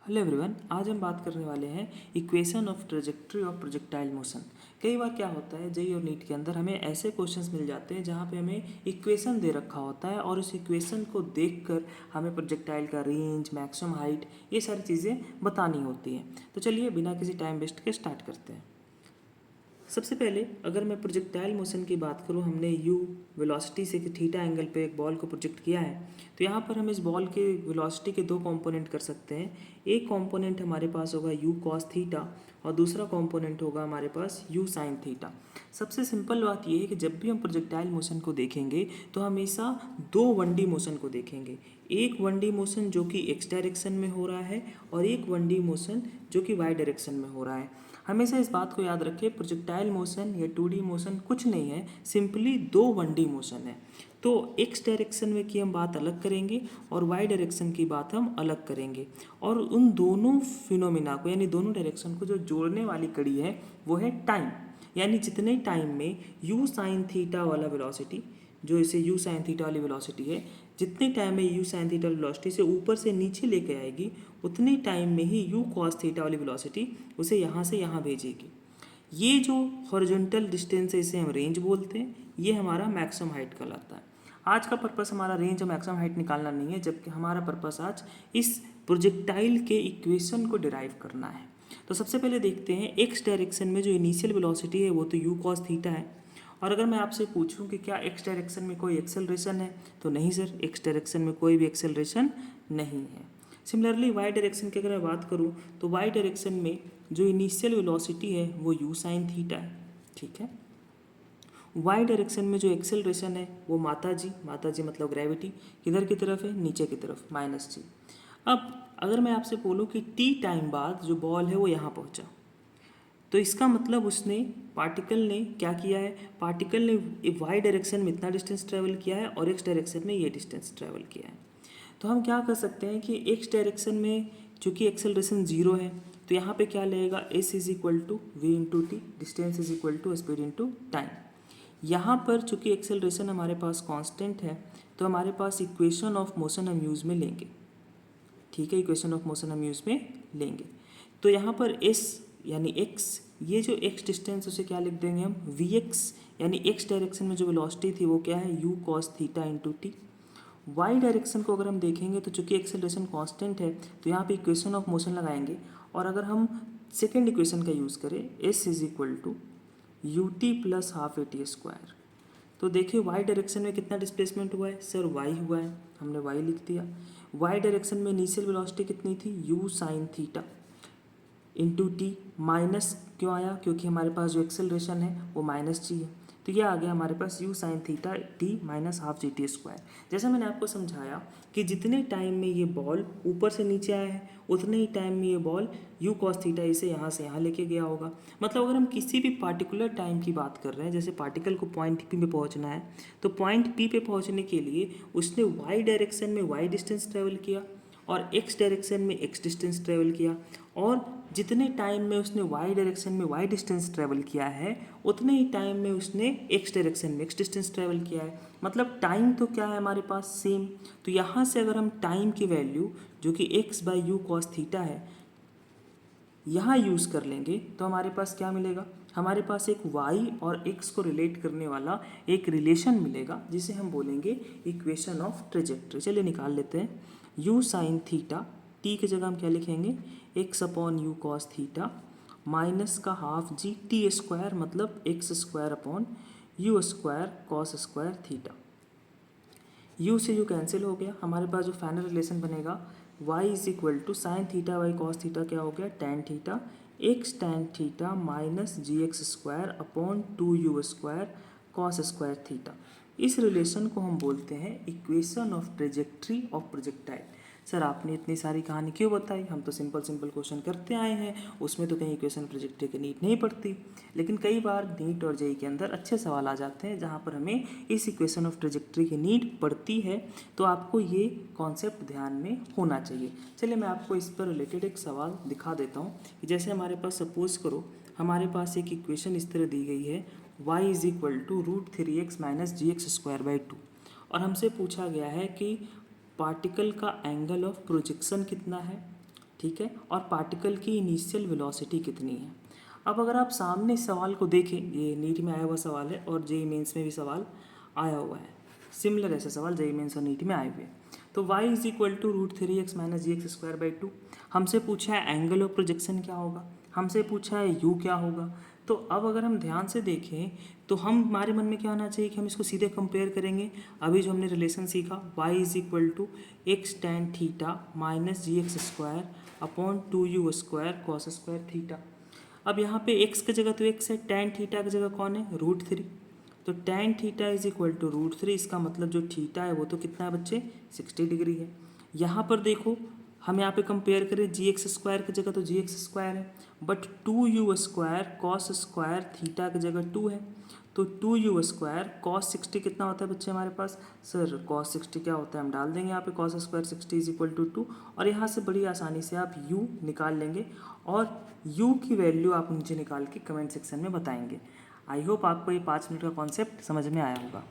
Hello everyone, आज हम बात करने वाले हैं equation of trajectory of projectile motion. कई बार क्या होता है, जेई और नीट के अंदर हमें ऐसे क्वेश्चंस मिल जाते हैं जहाँ पे हमें इक्वेशन दे रखा होता है और उस इक्वेशन को देखकर हमें प्रोजेक्टाइल का रेंज, मैक्सिमम हाइट, ये सारी चीज़ें बतानी होती हैं। तो चलिए बिना किसी टाइम वेस्ट के स्टार्ट करते हैं। सबसे पहले अगर मैं प्रोजेक्टाइल मोशन की बात करूं, हमने यू वेलोसिटी से थीटा एंगल पे एक बॉल को प्रोजेक्ट किया है। तो यहाँ पर हम इस बॉल के वेलोसिटी के दो कंपोनेंट कर सकते हैं। एक कंपोनेंट हमारे पास होगा यू कॉस थीटा और दूसरा कंपोनेंट होगा हमारे पास यू साइन थीटा। सबसे सिंपल बात यह है कि जब भी हम प्रोजेक्टाइल मोशन को देखेंगे तो हमेशा दो 1D मोशन को देखेंगे। एक 1D मोशन जो कि एक्स डायरेक्शन में हो रहा है और एक 1D मोशन जो कि वाई डायरेक्शन में हो रहा है। हमेशा इस बात को याद रखें, प्रोजेक्टाइल मोशन या 2D मोशन कुछ नहीं है, सिंपली दो 1D मोशन है। तो एक्स डायरेक्शन में की हम बात अलग करेंगे और वाई डायरेक्शन की बात हम अलग करेंगे। और उन दोनों फिनोमिना को यानी दोनों डायरेक्शन को जो जोड़ने वाली कड़ी है वो है टाइम। यानी जितने टाइम में यू साइन थीटा वाला वेलोसिटी, जो इसे यू साइन थीटा वाली वेलोसिटी है, जितने टाइम में यू साइन थीटा वेलोसिटी से ऊपर से नीचे लेके आएगी उतने टाइम में ही यू कॉस थीटा वाली वेलोसिटी उसे यहाँ से यहाँ भेजेगी। ये जो हॉरिजॉन्टल डिस्टेंस है इसे हम रेंज बोलते हैं, ये हमारा मैक्सिमम हाइट कहलाता है। आज का पर्पस हमारा रेंज और मैक्सिमम हाइट निकालना नहीं है, जबकि हमारा पर्पस आज इस प्रोजेक्टाइल के इक्वेशन को डिराइव करना है। तो सबसे पहले देखते हैं, एक्स डायरेक्शन में जो इनिशियल वेलोसिटी है वो तो यू कॉस थीटा है। और अगर मैं आपसे पूछूं कि क्या एक्स डायरेक्शन में कोई एक्सेलरेशन है, तो नहीं सर, एक्स डायरेक्शन में कोई भी एक्सेलरेशन नहीं है। सिमिलरली वाई डायरेक्शन की अगर मैं बात करूं तो वाई डायरेक्शन में जो इनिशियल वेलोसिटी है वो यू साइन थीटा है। ठीक है, वाई डायरेक्शन में जो एक्सेलरेशन है वो माता जी मतलब ग्रेविटी किधर की तरफ है, नीचे की तरफ, माइनस जी। अब अगर मैं आपसे बोलूँ कि टी टाइम बाद जो बॉल है वो यहाँ पहुँचा, तो इसका मतलब उसने पार्टिकल ने क्या किया है, पार्टिकल ने वाई डायरेक्शन में इतना डिस्टेंस ट्रैवल किया है और एक्स डायरेक्शन में ये डिस्टेंस ट्रैवल किया है। तो हम क्या कर सकते हैं कि एक्स डायरेक्शन में चूँकि एक्सेलरेशन जीरो है तो यहाँ पे क्या लगेगा, S is equal to V into T, distance is equal to speed into time. यहाँ पर चूँकि एक्सेलरेशन हमारे पास कांस्टेंट है तो हमारे पास इक्वेशन ऑफ मोशन हम यूज़ में लेंगे। ठीक है, इक्वेशन ऑफ मोशन हम यूज़ में लेंगे। तो यहाँ पर एस यानी एक्स, ये जो एक्स डिस्टेंस उसे क्या लिख देंगे हम, वी एक्स, यानी एक्स डायरेक्शन में जो वेलोसिटी थी वो क्या है, U cos theta into T. Y direction को अगर हम देखेंगे तो चूंकि एक्सेलरेशन कांस्टेंट है तो यहाँ पे इक्वेशन ऑफ मोशन लगाएंगे और अगर हम सेकेंड इक्वेशन का यूज़ करें, S is equal to U T plus half A T square. तो देखिए वाई डायरेक्शन में कितना डिस्प्लेसमेंट हुआ है, सर वाई हुआ है, हमने वाई लिख दिया। वाई डायरेक्शन में इनिशियल वेलोसिटी कितनी थी, you sine theta into T, minus क्यों आया, क्योंकि हमारे पास जो एक्सेलरेशन है वो माइनस जी है। तो ये आ गया हमारे पास u sine theta t minus half G T square. जैसा मैंने आपको समझाया कि जितने टाइम में ये बॉल ऊपर से नीचे आया है उतने ही टाइम में ये बॉल यू कॉस थीटा इसे यहाँ से यहाँ लेके गया होगा। मतलब अगर हम किसी भी पार्टिकुलर टाइम की बात कर रहे हैं, जैसे पार्टिकल को पॉइंट पी पे पहुँचना है, तो पॉइंट पी पे पहुँचने के लिए उसने वाई डायरेक्शन में वाई डिस्टेंस ट्रेवल किया और एक्स डायरेक्शन में एक्स डिस्टेंस ट्रेवल किया, और जितने टाइम में उसने वाई डायरेक्शन में वाई डिस्टेंस ट्रेवल किया है उतने ही टाइम में उसने एक्स डायरेक्शन में एक्स डिस्टेंस ट्रेवल किया है। मतलब टाइम तो क्या है हमारे पास, सेम। तो यहाँ से अगर हम टाइम की वैल्यू जो कि x by you cos theta है यहाँ यूज़ कर लेंगे तो हमारे पास क्या मिलेगा, हमारे पास एक y और x को रिलेट करने वाला एक रिलेशन मिलेगा जिसे हम बोलेंगे इक्वेशन ऑफ ट्रेजेक्ट्री। चलिए निकाल लेते हैं। u साइन थीटा, t की जगह हम क्या लिखेंगे, x upon U cos theta minus का हाफ जी टी स्क्वायर, मतलब X square upon U square cos square theta. u से u कैंसिल हो गया, हमारे पास जो फाइनल रिलेशन बनेगा y is equal to sine theta by cos theta क्या हो गया, tan theta, X tan theta minus G X square upon two U square cos square theta. इस रिलेशन को हम बोलते हैं equation of trajectory of projectile. Sir आपने इतनी सारी कहानी क्यों बताई, हम तो सिंपल सिंपल क्वेश्चन करते आए हैं, उसमें तो कहीं इक्वेशन प्रोजेक्ट्री की नीड नहीं पड़ती। लेकिन कई बार नीट और जेई के अंदर अच्छे सवाल आ जाते हैं जहाँ पर हमें इस इक्वेशन ऑफ ट्रेजेक्ट्री की नीड पड़ती है, तो आपको ये कॉन्सेप्ट ध्यान में होना चाहिए। चलिए मैं आपको इस पर रिलेटेड एक सवाल दिखा देता हूँ कि जैसे हमारे पास सपोज करो हमारे पास एक इक्वेशन इस तरह दी गई है, y is equal to √3x minus G X square by two, और हमसे पूछा गया है कि पार्टिकल का एंगल ऑफ प्रोजेक्शन कितना है। ठीक है, और पार्टिकल की इनिशियल वेलोसिटी कितनी है। अब अगर आप सामने इस सवाल को देखें, ये नीट में आया हुआ सवाल है और जेईई मेंस में भी सवाल आया हुआ है, सिमिलर ऐसे सवाल जेईई मेंस और नीट में आए हुए हैं। तो y is equal to √3x minus G X square by 2। हमसे पूछा है एंगल ऑफ प्रोजेक्शन क्या होगा, हमसे पूछा है u क्या होगा। तो अब अगर हम ध्यान से देखें तो हमारे मन में क्या होना चाहिए कि हम इसको सीधे कंपेयर करेंगे। अभी जो हमने रिलेशन सीखा y is equal to X tan theta minus G X square upon 2u square cos square theta. अब यहाँ पे x की जगह तो x है, टेन थीटा की जगह कौन है, √3। तो tan theta is equal to √3, इसका मतलब जो थीटा है वो तो कितना है बच्चे, 60 डिग्री है। यहाँ पर देखो हम यहाँ पे कंपेयर करें जी एक्स स्क्वायर की जगह तो जी एक्स स्क्वायर है, but 2u square cos square theta की जगह 2 है। तो 2u स्क्वायर कॉस 60 कितना होता है बच्चे हमारे पास, सर कॉस 60 क्या होता है, हम डाल देंगे यहाँ पे cos square 60 is equal to 2, और यहाँ से बड़ी आसानी से आप u निकाल लेंगे और u की वैल्यू आप नीचे निकाल के कमेंट सेक्शन में बताएंगे। आई होप आपको ये 5 मिनट का कॉन्सेप्ट समझ में आया होगा।